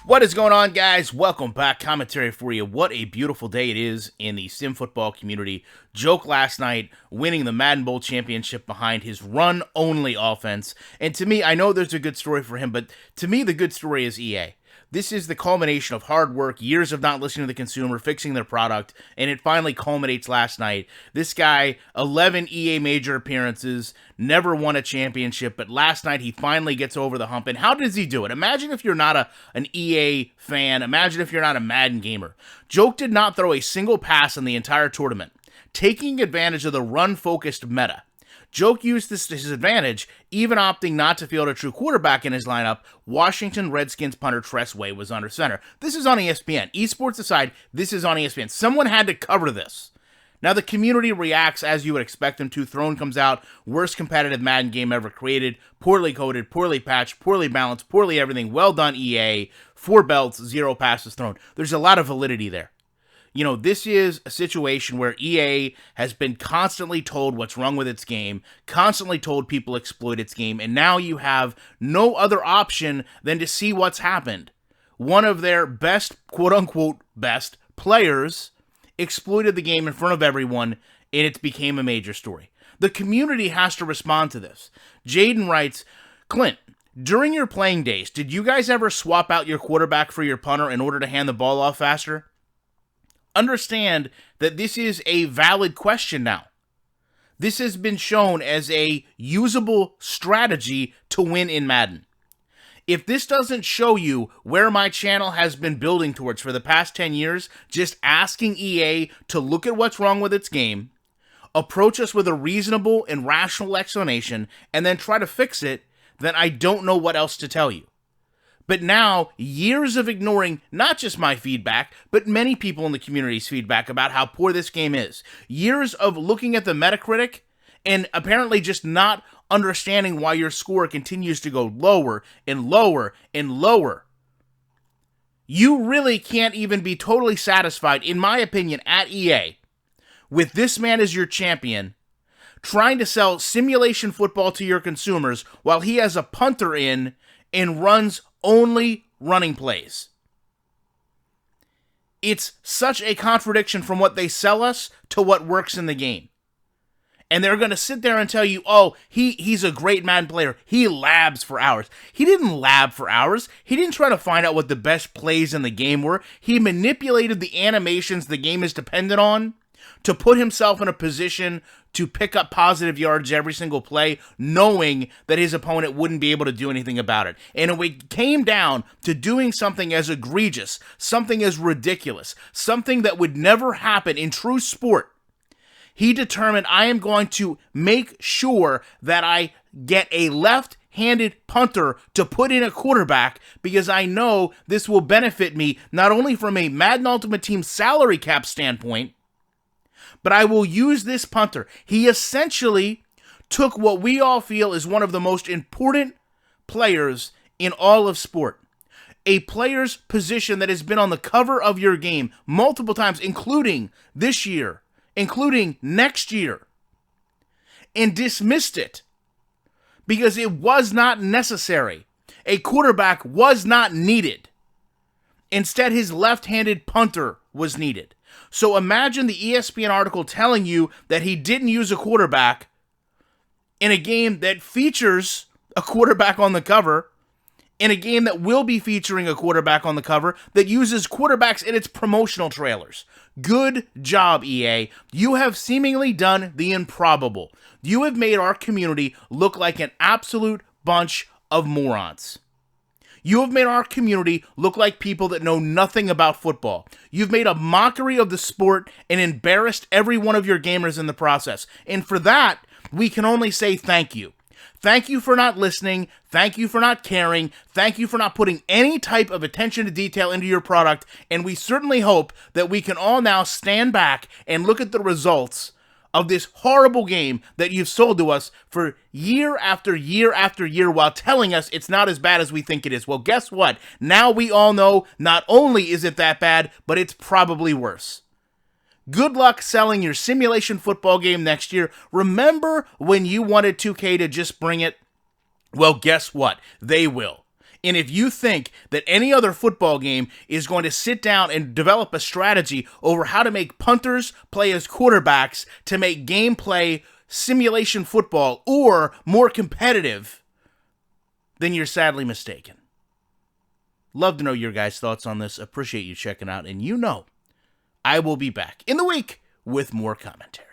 What is going on, guys? Welcome back. Commentary for you. What a beautiful day it is in the sim football community. Joke last night winning the Madden Bowl championship behind his run-only offense. And to me, I know there's a good story for him, but to me, the good story is EA. This is the culmination of hard work, years of not listening to the consumer, fixing their product, and it finally culminates last night. This guy, 11 EA major appearances, never won a championship, but last night he finally gets over the hump. And how does he do it? Imagine if you're not an EA fan. Imagine if you're not a Madden gamer. Joke did not throw a single pass in the entire tournament, taking advantage of the run-focused meta. Joke used this to his advantage, even opting not to field a true quarterback in his lineup. Washington Redskins punter Tress Way was under center. This is on ESPN. Esports aside, this is on ESPN. Someone had to cover this. Now, the community reacts as you would expect them to. Throne comes out, worst competitive Madden game ever created, poorly coded, poorly patched, poorly balanced, poorly everything. Well done, EA. 4 belts, 0 passes thrown. There's a lot of validity there. You know, this is a situation where EA has been constantly told what's wrong with its game, constantly told people exploit its game, and now you have no other option than to see what's happened. One of their best, quote-unquote, best players exploited the game in front of everyone, and it became a major story. The community has to respond to this. Jaden writes, Clint, during your playing days, did you guys ever swap out your quarterback for your punter in order to hand the ball off faster? Understand that this is a valid question now. This has been shown as a usable strategy to win in Madden. If this doesn't show you where my channel has been building towards for the past 10 years, just asking EA to look at what's wrong with its game, approach us with a reasonable and rational explanation, and then try to fix it, then I don't know what else to tell you. But now, years of ignoring not just my feedback, but many people in the community's feedback about how poor this game is. Years of looking at the Metacritic and apparently just not understanding why your score continues to go lower and lower and lower. You really can't even be totally satisfied, in my opinion, at EA, with this man as your champion, trying to sell simulation football to your consumers while he has a punter in and runs only running plays. It's such a contradiction from what they sell us to what works in the game. And they're going to sit there and tell you, oh, he's a great Madden player. He labs for hours. He didn't lab for hours. He didn't try to find out what the best plays in the game were. He manipulated the animations the game is dependent on to put himself in a position to pick up positive yards every single play, knowing that his opponent wouldn't be able to do anything about it. And if it came down to doing something as egregious, something as ridiculous, something that would never happen in true sport, he determined, I am going to make sure that I get a left-handed punter to put in a quarterback because I know this will benefit me not only from a Madden Ultimate Team salary cap standpoint, but I will use this punter. He essentially took what we all feel is one of the most important players in all of sport. A player's position that has been on the cover of your game multiple times, including this year, including next year, and dismissed it because it was not necessary. A quarterback was not needed. Instead, his left-handed punter was needed. So imagine the ESPN article telling you that he didn't use a quarterback in a game that features a quarterback on the cover, in a game that will be featuring a quarterback on the cover, that uses quarterbacks in its promotional trailers. Good job, EA. You have seemingly done the improbable. You have made our community look like an absolute bunch of morons. You have made our community look like people that know nothing about football. You've made a mockery of the sport and embarrassed every one of your gamers in the process. And for that, we can only say thank you. Thank you for not listening. Thank you for not caring. Thank you for not putting any type of attention to detail into your product. And we certainly hope that we can all now stand back and look at the results of this horrible game that you've sold to us for year after year after year while telling us it's not as bad as we think it is. Well, guess what? Now we all know not only is it that bad, but it's probably worse. Good luck selling your simulation football game next year. Remember when you wanted 2K to just bring it? Well, guess what? They will. And if you think that any other football game is going to sit down and develop a strategy over how to make punters play as quarterbacks to make gameplay simulation football or more competitive, then you're sadly mistaken. Love to know your guys' thoughts on this. Appreciate you checking out. And you know, I will be back in the week with more commentary.